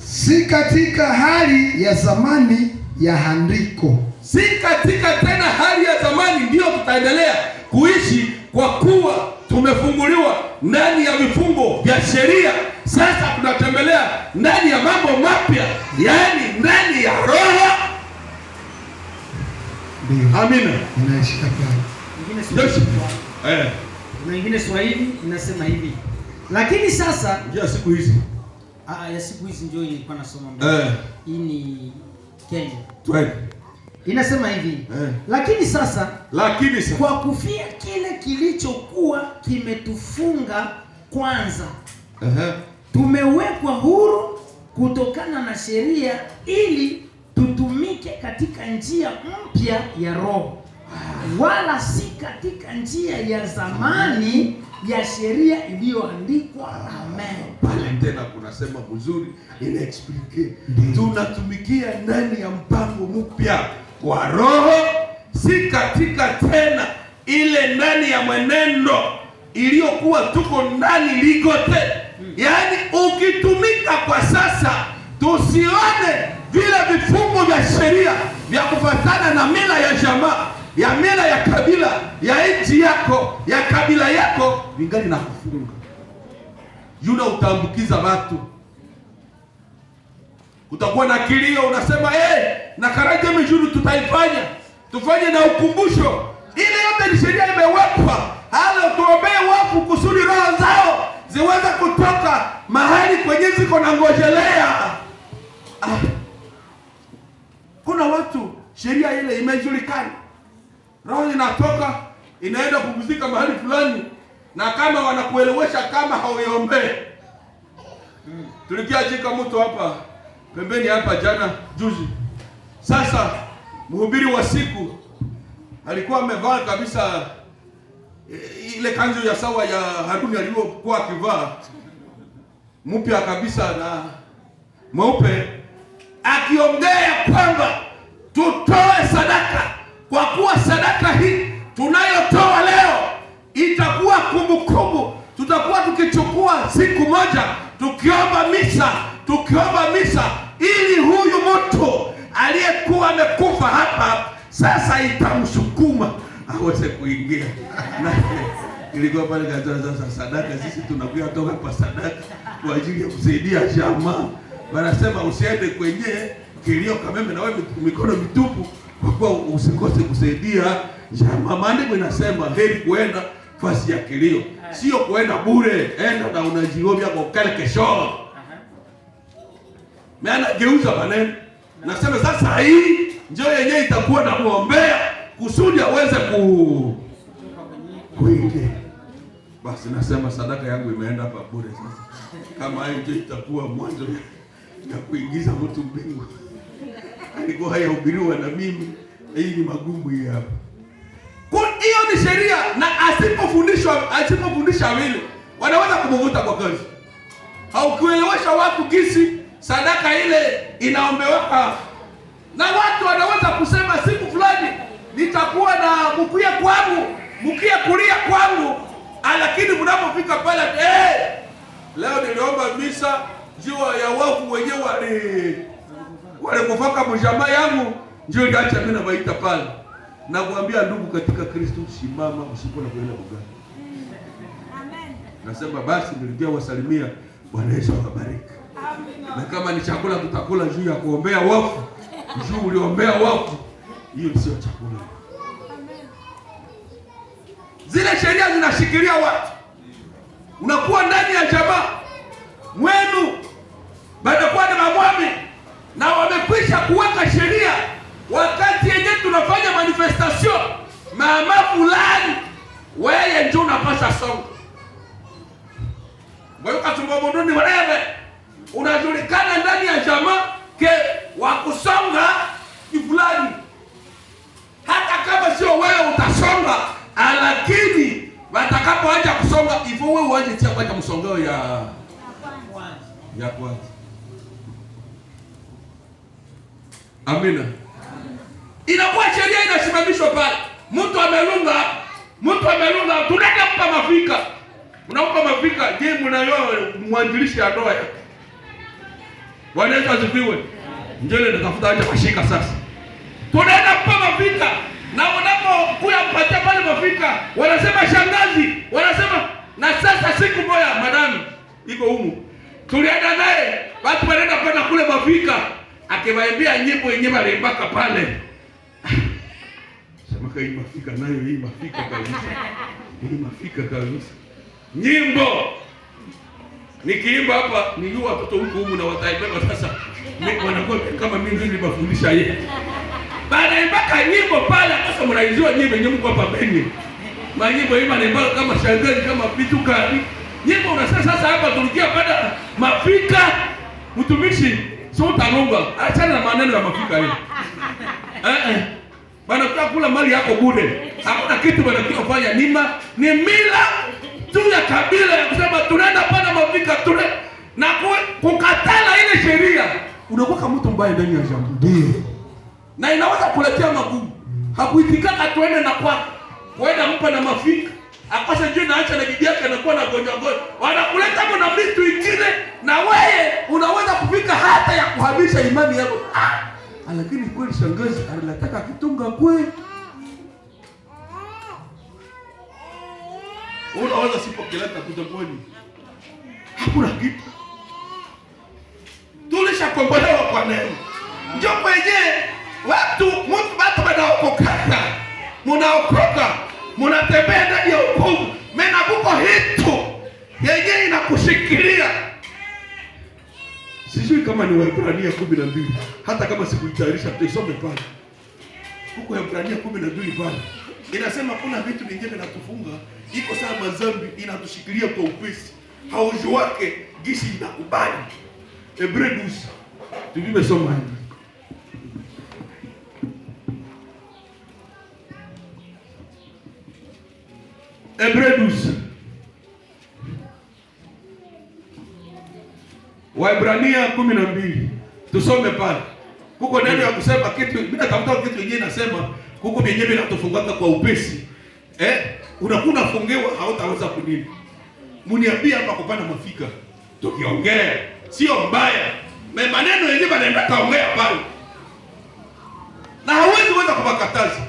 Si katika hali ya zamani ya andiko. Si katika tena hali ya zamani ndio tutaendelea kuishi, kwa kuwa tumefunguliwa ndani ya vifungo vya sheria. Sasa tunatembelea ndani ya mambo mapya, yaani ndani ya Roho. Amina. Inaishika pale. Nyingine Swahili inasema hivi. Lakini sasa ya siku hizi. Ya siku hizi ndio ilikuwa nasoma mbele. Hii ni Kenya. Inasema hivi. Lakini sasa kwa kufia kile kilichokuwa kimetufunga kwanza. Tumewekwa huru kutokana na sheria ili tutumike katika njia mpya ya Roho, wala si katika njia ya zamani ya sheria iliyoandikwa. Amen. Pale tena kunasema mzuri, ina explain. Tunatumikia ndani ya mpango mpya wa Roho, si katika tena ile ndani ya mwenendo iliyokuwa tuko ndani ligote. Yaani ukitumika kwa sasa, tusione vile vifungo vya sheria vya kufuatana na mila ya jamaa, ya mila ya kabila, ya nchi yako, ya kabila yako, vingali na kufunga. Yuna utaambukiza watu. Utakuwa na kilio, unasema na karaja mjuru tutaifanya, tufanye na ukumbusho. Ile yote ni sheria imewekwa. Hala tuombee wafu kusudi roho zao ziweze kutoka mahali kwenye ziko na ngojelea. Kuna watu sheria ile imejulikana, roho inatoka inaenda kupumzika mahali fulani, na kama wanakuelewesha kama hauiombee. Tulikiachika mtu hapa pembeni hapa jana juzi. Sasa mhubiri wa siku alikuwa amevaa kabisa ile kanzu ya sawa ya Haruni aliyokuwa akivaa, mpya kabisa na mweupe, akiongea kwamba tutoe sadaka, kwa kuwa sadaka hii tunayotoa leo itakuwa kumbukumbu. Tutakuwa tukichukua siku moja tukiomba misa ili huyu mtu aliyekuwa amekufa hapa sasa itamsukuma aweze kuingia. Na ilikuwa pale kaza sadaka, sisi tunakuja toka kwa sadaka kwa ajili ya kusaidia jamaa. Wanasema usiende kwenye kilio kameme na wewe mikono mitupu, kwa kuwa usikose kusaidia jamaa. Maandiko inasema heri kuenda fasi ya kilio, sio kuenda bure. Enda na unajiomba kwa kale kesho. Maana geuza maneno. Nasema sasa hii njoo yenyewe itakuwa na muombea kusudi aweze kuingia. Basi nasema sadaka yangu imeenda hapa bure sasa. Kama hiyo ndio itakuwa mwanzo ya kuingiza mtu mbingu. Alikuwa hayahubiriwa na mimi. Hii ni magumu hii hapa. Hiyo ni sheria, na asipofundisha vile wanaweza kumvuta kwa kazi. Haukielewesha watu kisi sadaka ile inaombewa, na watu wanaweza kusema siku fulani nitakuwa na mkuya kwangu, mkia kulia kwangu, lakini mnapofika pale leo niliomba misa jua ya wafu wenyewe wale kufaka mjamaa yangu, ndio ndio mimi nabaita pale. Na kuambia ndugu katika Kristo, simama usipo na kuenda bugani. Amen. Nasema basi nilikia wasalimia, Bwana Yesu awabariki. Amen. Na kama ni chakula tutakula juu ya kuombea wafu, juu uliombea wafu, hiyo sio chakula. Amen. Zile sheria zinashikilia watu. Unakuwa ndani ya jamaa mwenu badakuwa na mamwami, na wamekwisha kuweka sheria. Wakati yenyewe tunafanya manifestation mama fulani, wewe ndio unapasha songa. Wewe katumbobondoni whatever, unajulikana ndani ya jamaa ke wakusonga ni fulani. Hata kama sio wewe utasonga, lakini watakapoanza kusonga hivyo wewe uanze tia kwa msongeo ya kwanza. Amina. Inakuwa sheria inasimamishwa pale. Mtu amelunga, tunaenda kumpa mafika. Unampa mafika, je, mnayo mwanjilishi ya ndoa Bwana Yesu asifiwe. Njole natafuta acha mashika sasa. Tunaenda kwa mafika na unapokuya mpatia pale mafika, wanasema shangazi, wanasema na sasa siku moja madam iko humu. Tulienda naye, watu wanaenda kwenda kule mafika, akiwaambia nyimbo yenyewe alimbaka pale. Sema hii mafika nayo hii mafika kabisa. Hii mafika kabisa. Nyimbo nikiimba hapa nijua watoto huko na wataibeba sasa. Mimi wanakuwa kama mimi ndio nilibafundisha yeye. Baada ya mpaka nyimbo pale sasa mnaizua nyimbo hapa Beni. Manyimbo hivi anaimba kama shangazi kama vitu kali. Nyimbo unasema sasa hapa tulikia baada mafika mtumishi sio utalonga. Achana na maneno ya mafika hiyo. Bana kula mali yako bure. Hakuna kitu wanakifanya ni mila tu ya kabila ya kusema tunaenda pana mafika tule na kukatala ile sheria. Unakuwa kama mtu mbaya ndani ya jambo. Ndio. Na inaweza kuletea magumu. Hakuitikaka tuende na kwa kwenda mpa na mafika. Akose juu na acha na bibi yake anakuwa na gonjwa. Wanakuleta na vitu vingine na wewe unaweza kufika hata ya kuhamisha imani yako. Lakini kweli shangazi anataka kitunga kweli. Unaweza sipokeleta kutamboni. Hakuna kitu. Tulishakombolewa kwa neema. Njoo kwenye watu wanaokoka. Munaokoka. Munatembea ndani ya wokovu. Mena kuko hitu yenyewe inakushikilia. Sijui kama ni Waebrania 12. Hata kama sikuitayarisha tuisome pale. Huko Waebrania 12 pale. Inasema kuna vitu vingine vinatufunga, iko sawa mazambi inatushikilia kwa upesi. Hauju wake gisi inakubali. Hebrews. Tumesoma hivi. Hebrews. Waebrania 12. Tusome pale. Kuko neno ya kusema kitu, mimi natafuta kitu kingine nasema huko vyenyewe vinatufungaka kwa upesi. Unakuwa unafungewa hautaweza kunini. Muniambia hapa kupana mafika. Tukiongea sio mbaya. Maneno yenyewe banaenda kaongea pale. Na hawezi weza kubakataza.